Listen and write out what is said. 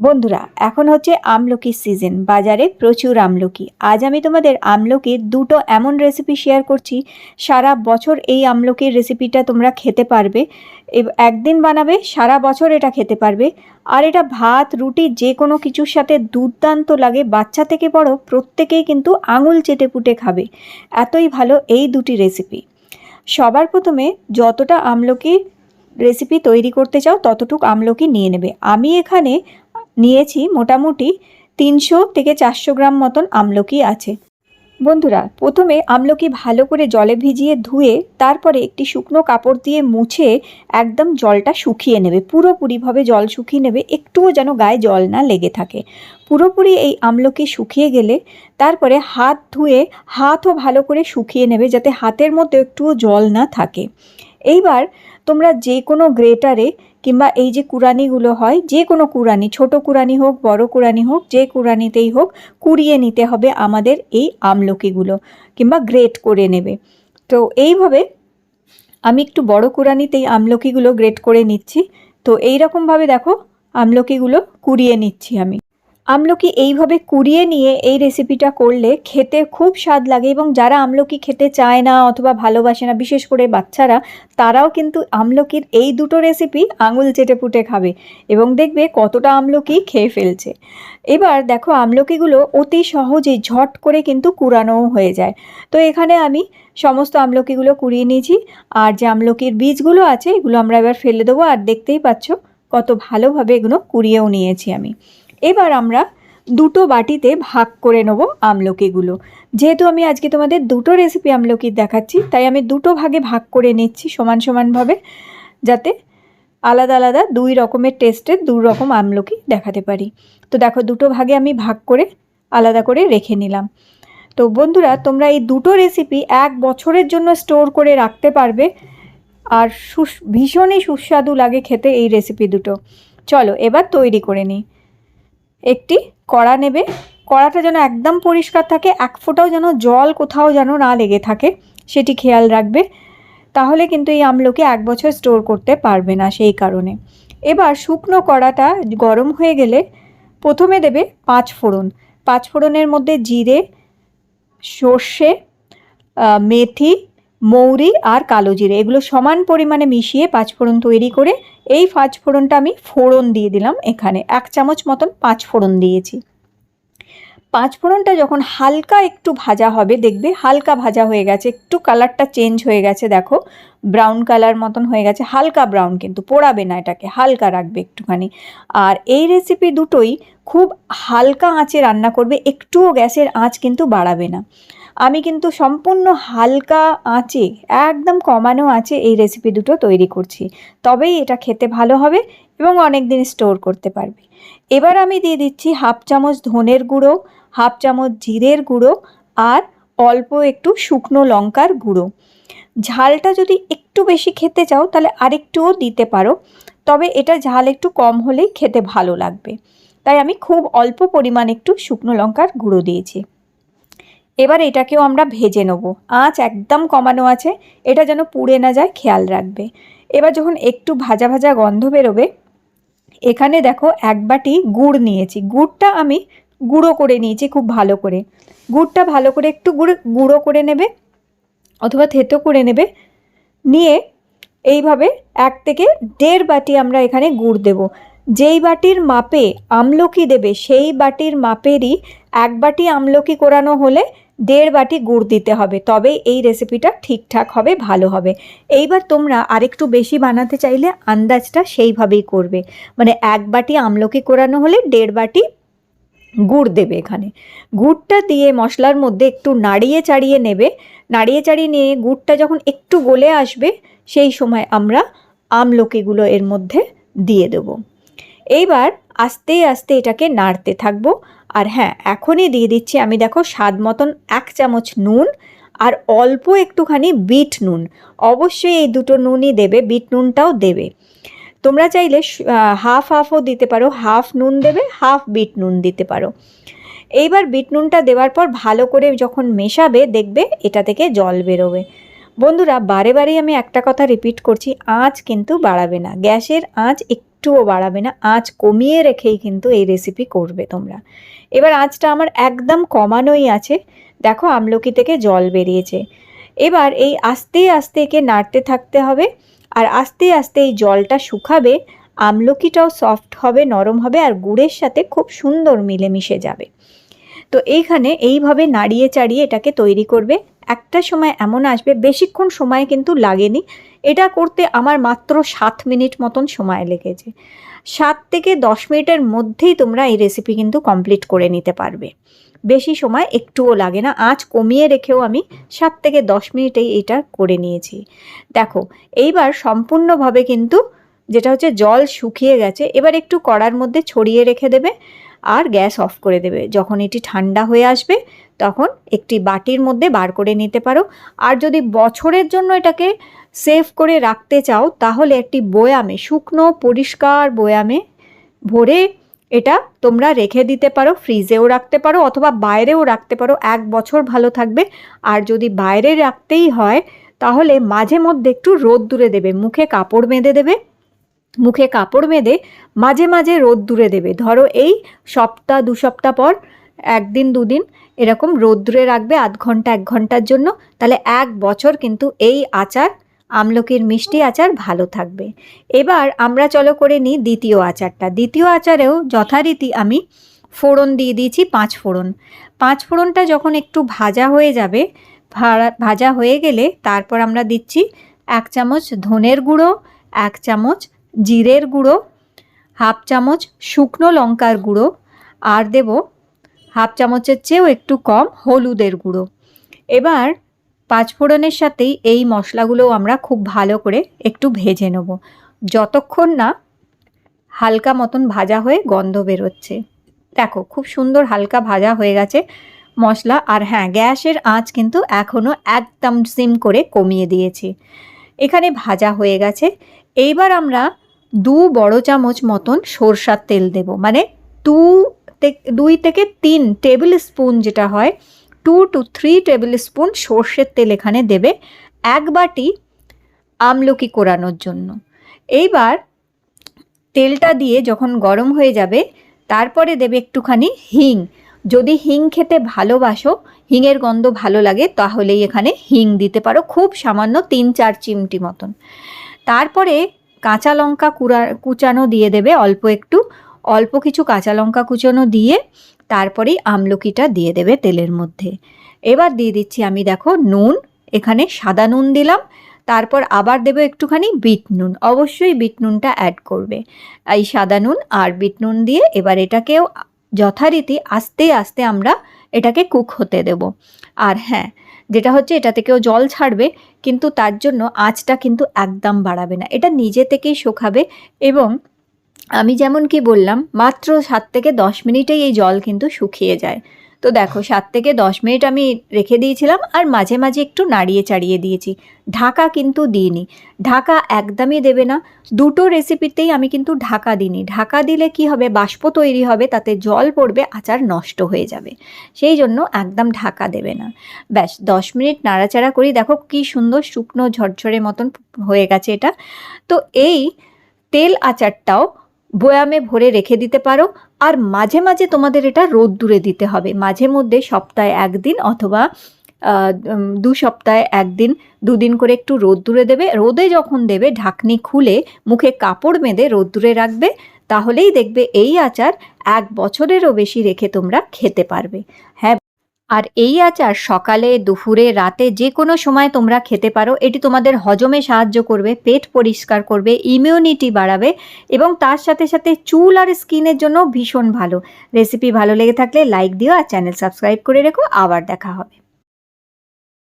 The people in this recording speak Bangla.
বন্ধুরা, এখন হচ্ছে আমলকির সিজন। বাজারে প্রচুর আমলকি। আজ আমি তোমাদের আমলকির দুটো এমন রেসিপি শেয়ার করছি, সারা বছর এই আমলকির রেসিপিটা তোমরা খেতে পারবে। একদিন বানাবে, সারা বছর এটা খেতে পারবে। আর এটা ভাত, রুটি যে কোনো কিছুর সাথে দুর্দান্ত লাগে। বাচ্চা থেকে বড় প্রত্যেকেই কিন্তু আঙুল চেটে পুটে খাবে, এতই ভালো এই দুটি রেসিপি। সবার প্রথমে যতটা আমলকির রেসিপি তৈরি করতে চাও ততটুকু আমলকি নিয়ে নেবে। আমি এখানে নিয়েছি মোটামুটি 300 থেকে 400 গ্রাম মতন আমলকি আছে। বন্ধুরা, প্রথমে আমলকি ভালো করে জলে ভিজিয়ে ধুয়ে তারপরে একটি শুকনো কাপড় দিয়ে মুছে একদম জলটা শুকিয়ে নেবে। পুরোপুরিভাবে জল শুকিয়ে নেবে, একটুও যেন গায়ে জল না লেগে থাকে। পুরোপুরি এই আমলকি শুকিয়ে গেলে তারপরে হাত ধুয়ে হাতও ভালো করে শুকিয়ে নেবে, যাতে হাতের মধ্যে একটুও জল না থাকে। এইবার তোমরা যে কোনো গ্রেটারে কিংবা এই যে কুড়ানিগুলো হয়, যে কোনো কুড়ানি, ছোট কুড়ানি হোক বড় কুড়ানি হোক, যে কুড়ানিতেই হোক কুড়িয়ে নিতে হবে আমাদের এই আমলকিগুলো, কিংবা গ্রেট করে নেবে। তো এইভাবে আমি একটু বড় কুড়ানিতেই আমলকিগুলো গ্রেট করে নিচ্ছি। তো এই রকমভাবে দেখো আমলকিগুলো কুড়িয়ে নিচ্ছি আমি। আমলকি এইভাবে কুড়িয়ে নিয়ে এই রেসিপিটা করলে খেতে খুব স্বাদ লাগে, এবং যারা আমলকি খেতে চায় না অথবা ভালোবাসে না, বিশেষ করে বাচ্চারা, তারাও কিন্তু আমলকির এই দুটো রেসিপি আঙুল চেটে পুটে খাবে এবং দেখবে কতটা আমলকি খেয়ে ফেলছে। এবার দেখো আমলকিগুলো অতি সহজেই ঝট করে কিন্তু কুড়ানোও হয়ে যায়। তো এখানে আমি সমস্ত আমলকিগুলো কুড়িয়ে নিয়েছি, আর যে আমলকির বীজগুলো আছে এগুলো আমরা এবার ফেলে দেবো। আর দেখতেই পাচ্ছ কত ভালোভাবে এগুলো কুড়িয়েও নিয়েছি আমি। এবার আমরা দুটো বাটিতে ভাগ করে নেব আমলকিগুলো। যেহেতু আমি আজকে তোমাদের দুটো রেসিপি আমলকির দেখাচ্ছি, তাই আমি দুটো ভাগে ভাগ করে নিচ্ছি সমান সমানভাবে, যাতে আলাদা আলাদা দুই রকমের টেস্টের দু রকম আমলকি দেখাতে পারি। তো দেখো দুটো ভাগে আমি ভাগ করে আলাদা করে রেখে নিলাম। তো বন্ধুরা, তোমরা এই দুটো রেসিপি 1 বছরের জন্য স্টোর করে রাখতে পারবে, আর ভীষণই সুস্বাদু লাগে খেতে এই রেসিপি দুটো। চলো এবার তৈরি করে নিই। একটি কড়া নেবে, কড়াটা যেন একদম পরিষ্কার থাকে, এক ফোঁটাও যেন জল কোথাও যেন না লেগে থাকে, সেটি খেয়াল রাখবে। তাহলে কিন্তু এই আমলকি 1 বছর স্টোর করতে পারবে না, সেই কারণে। এবার শুকনো কড়াটা গরম হয়ে গেলে প্রথমে দেবে 5 ফোড়ন। 5 ফোড়নের মধ্যে জিরে, সর্ষে, মেথি, মৌরি আর কালো জিরে, এগুলো সমান পরিমাণে মিশিয়ে 5 ফোড়ন তৈরি করে এই 5 ফোড়নটা আমি ফোড়ন দিয়ে দিলাম। এখানে 1 চামচ মতন 5 ফোড়ন দিয়েছি। 5 ফোড়নটা যখন হালকা একটু ভাজা হবে, দেখবে হালকা ভাজা হয়ে গেছে, একটু কালারটা চেঞ্জ হয়ে গেছে, দেখো ব্রাউন কালার মতন হয়ে গেছে, হালকা ব্রাউন, কিন্তু পোড়াবে না, এটাকে হালকা রাখবে একটুখানি। আর এই রেসিপি দুটোই খুব হালকা আঁচে রান্না করবে, একটুও গ্যাসের আঁচ কিন্তু বাড়াবে না। আমি কিন্তু সম্পূর্ণ হালকা আঁচে, একদম কমানো আঁচে এই রেসিপি দুটো তৈরি করছি, তবেই এটা খেতে ভালো হবে এবং অনেক দিন স্টোর করতে পারবে। এবার আমি দিয়ে দিচ্ছি 1/2 চামচ ধনের গুঁড়ো, 1/2 চামচ জিরের গুঁড়ো, আর অল্প একটু শুকনো লঙ্কার গুঁড়ো। ঝালটা যদি একটু বেশি খেতে চাও তাহলে আরেকটুও দিতে পারো, তবে এটা ঝাল একটু কম হলেই খেতে ভালো লাগবে, তাই আমি খুব অল্প পরিমাণ একটু শুকনো লঙ্কার গুঁড়ো দিয়েছি। এবার এটাকেও আমরা ভেজে নেব, আঁচ একদম কমানো আছে, এটা যেন পুড়ে না যায় খেয়াল রাখবে। এবার যখন একটু ভাজা ভাজা গন্ধ বেরোবে, এখানে দেখো 1 বাটি গুড় নিয়েছি। গুড়টা আমি গুঁড়ো করে নিয়েছি খুব ভালো করে। গুড়টা ভালো করে একটু গুঁড়ো করে নেবে অথবা থেতো করে নেবে। নিয়ে এইভাবে 1 থেকে 1.5 বাটি আমরা এখানে গুড় দেব। যেই বাটির মাপে আমলকি দেবে সেই বাটির মাপেরই 1 বাটি আমলকি কোরানো হলে 1.5 বাটি গুড় দিতে হবে, তবেই এই রেসিপিটা ঠিকঠাক হবে, ভালো হবে। এইবার তোমরা আরেকটু বেশি বানাতে চাইলে আন্দাজটা সেইভাবেই করবে, মানে 1 বাটি আমলকি কোরানো হলে 1.5 বাটি গুড় দেবে। এখানে গুড়টা দিয়ে মশলার মধ্যে একটু নাড়িয়ে চাড়িয়ে নেবে। নাড়িয়ে চাড়িয়ে নিয়ে গুড়টা যখন একটু গলে আসবে, সেই সময় আমরা আমলকিগুলো এর মধ্যে দিয়ে দেব। এইবার আস্তে আস্তে এটাকে নাড়তে থাকবো। আর হ্যাঁ, এখনই দিয়ে দিচ্ছি আমি, দেখো স্বাদ মতন 1 চামচ নুন, আর অল্প একটুখানি বিট নুন। অবশ্যই এই দুটো নুনই দেবে, বিট নুনটাও দেবে। তোমরা চাইলে হাফ হাফও দিতে পারো, হাফ নুন দেবে, হাফ বিট নুন দিতে পারো। এইবার বিট নুনটা দেওয়ার পর ভালো করে যখন মেশাবে, দেখবে এটা থেকে জল বেরোবে। বন্ধুরা, বারে বারেই আমি একটা কথা রিপিট করছি, আঁচ কিন্তু বাড়াবে না, গ্যাসের আঁচ একটুও বাড়াবে না, আঁচ কমিয়ে রেখেই কিন্তু এই রেসিপি করবে তোমরা। এবার আঁচটা আমার একদম কমানোই আছে। দেখো আমলকি থেকে জল বেরিয়েছে। এবার এই আস্তে আস্তে একে নাড়তে থাকতে হবে, আর আস্তে আস্তে এই জলটা শুকাবে, আমলকিটাও সফট হবে, নরম হবে, আর গুড়ের সাথে খুব সুন্দর মিলেমিশে যাবে। তো এইখানে এইভাবে নাড়িয়ে চাড়িয়ে এটাকে তৈরি করবে। একটা সময় এমন আসবে, বেশিক্ষণ সময় কিন্তু লাগেনি, এটা করতে আমার মাত্র 7 মিনিট মতন সময় লেগেছে। 7 থেকে 10 মিনিটের মধ্যেই তোমরা এই রেসিপি কিন্তু কমপ্লিট করে নিতে পারবে, বেশি সময় একটুও লাগে না। আঁচ কমিয়ে রেখেও আমি 7 থেকে 10 মিনিটেই এটা করে নিয়েছি। দেখো এইবার সম্পূর্ণভাবে কিন্তু যেটা হচ্ছে জল শুকিয়ে গেছে। এবার একটু কড়ার মধ্যে ছড়িয়ে রেখে দেবে আর গ্যাস অফ করে দেবে। যখন এটি ঠান্ডা হয়ে আসবে তখন একটি বাটির মধ্যে বার করে নিতে পারো। আর যদি বছরের জন্য এটাকে সেভ করে রাখতে চাও তাহলে একটি বয়ামে, শুকনো পরিষ্কার বয়ামে ভরে এটা তোমরা রেখে দিতে পারো, ফ্রিজেও রাখতে পারো অথবা বাইরেও রাখতে পারো, 1 বছর ভালো থাকবে। আর যদি বাইরে রাখতেই হয় তাহলে মাঝে মধ্যে একটু রোদ্দুরে দেবে, মুখে কাপড় বেঁধে দেবে, মুখে কাপড় বেঁধে মাঝে মাঝে রোদ্দুরে দেবে। ধরো এই সপ্তাহ 2 সপ্তাহ পর 1 দিন 2 দিন এরকম রোদ্দুরে রাখবে, আধ ঘন্টা 1 ঘন্টার জন্য, তাহলে 1 বছর কিন্তু এই আচার, আমলকির মিষ্টি আচার ভালো থাকবে। এবার আমরা চলো করে নিই দ্বিতীয় আচারটা। দ্বিতীয় আচারেও যথারীতি আমি ফোড়ন দিয়ে দিয়েছি 5 ফোড়ন। 5 ফোড়নটা যখন একটু ভাজা হয়ে যাবে, ভাজা হয়ে গেলে তারপর আমরা দিচ্ছি 1 চামচ ধনের গুঁড়ো, 1 চামচ জিরের গুঁড়ো, 1/2 চামচ শুকনো লঙ্কার গুঁড়ো, আর দেব 1/2 চামচের চেয়েও একটু কম হলুদের গুঁড়ো। এবার 5 ফোড়নের সাথেই এই মশলাগুলো আমরা খুব ভালো করে একটু ভেজে নেব, যতক্ষণ না হালকা মতন ভাজা হয়ে গন্ধ বেরোচ্ছে। দেখো খুব সুন্দর হালকা ভাজা হয়ে গেছে মশলা। আর হ্যাঁ, গ্যাসের আঁচ কিন্তু এখনও একদম সিম করে কমিয়ে দিয়েছি। এখানে ভাজা হয়ে গেছে। এইবার আমরা 2 বড় চামচ মতন সরষার তেল দেব, মানে 2 থেকে 3 টেবিল স্পুন, যেটা হয় 2 to 3 টেবিল স্পুন সর্ষের তেল এখানে দেবে 1 বাটি আমলকি কোরানোর জন্য। এইবার তেলটা দিয়ে যখন গরম হয়ে যাবে তারপরে দেবে একটুখানি হিং। যদি হিং খেতে ভালোবাসো, হিংয়ের গন্ধ ভালো লাগে, তাহলেই এখানে হিং দিতে পারো, খুব সামান্য 3-4 চিমটি মতন। তারপরে কাঁচা লঙ্কা কুচানো দিয়ে দেবে অল্প একটু, অল্প কিছু কাঁচা লঙ্কা কুচানো দিয়ে তারপরেই আমলকিটা দিয়ে দেবে তেলের মধ্যে। এবার দিয়ে দিচ্ছি আমি, দেখো নুন, এখানে সাদা নুন দিলাম, তারপর আবার দেবো একটুখানি বিট নুন, অবশ্যই বিট নুনটা অ্যাড করবে। এই সাদা নুন আর বিট নুন দিয়ে এবার এটাকেও যথারীতি আস্তে আস্তে আমরা এটাকে কুক হতে দেব। আর হ্যাঁ, যেটা হচ্ছে এটা থেকেও জল ছাড়বে, কিন্তু তার জন্য আঁচটা কিন্তু একদম বাড়াবে না, এটা নিজে থেকেই শুকাবে। এবং আমি যেমন কি বললাম, মাত্র 7 থেকে 10 মিনিটেই এই জল কিন্তু শুকিয়ে যায়। তো দেখো 7 থেকে 10 মিনিট আমি রেখে দিয়েছিলাম, আর মাঝে মাঝে একটু নাড়িয়ে চাড়িয়ে দিয়েছি, ঢাকা কিন্তু দিইনি। ঢাকা একদমই দেবে না, দুটো রেসিপিতেই আমি কিন্তু ঢাকা দিইনি। ঢাকা দিলে কি হবে, বাষ্প তৈরি হবে, তাতে জল পড়বে, আচার নষ্ট হয়ে যাবে, সেই জন্য একদম ঢাকা দেবে না। ব্যাস 10 মিনিট নাড়াচাড়া করি, দেখো কি সুন্দর শুকনো ঝরঝরে মতন হয়ে গেছে এটা। তো এই তেল আচারটাও বয়ামে ভরে রেখে দিতে পারো। আর মাঝে মাঝে তোমাদের এটা রোদ্দুরে দিতে হবে, মাঝে মধ্যে সপ্তাহে 1 দিন অথবা 2 সপ্তাহে 1 দিন 2 দিন করে একটু রোদ্দুরে দেবে। রোদে যখন দেবে ঢাকনি খুলে মুখে কাপড় বেঁধে রোদ্দুরে রাখবে, তাহলেই দেখবে এই আচার 1 বছরেরও বেশি রেখে তোমরা খেতে পারবে। হ্যাঁ, আর এই আচার সকালে, দুপুরে, রাতে যে কোনো সময় তোমরা খেতে পারো। এটি তোমাদের হজমে সাহায্য করবে, পেট পরিষ্কার করবে, ইমিউনিটি বাড়াবে, এবং তার সাথে সাথে চুল আর স্কিনের জন্য ভীষণ ভালো। রেসিপি ভালো লেগে থাকলে লাইক দিও আর চ্যানেল সাবস্ক্রাইব করে রেখো। আবার দেখা হবে।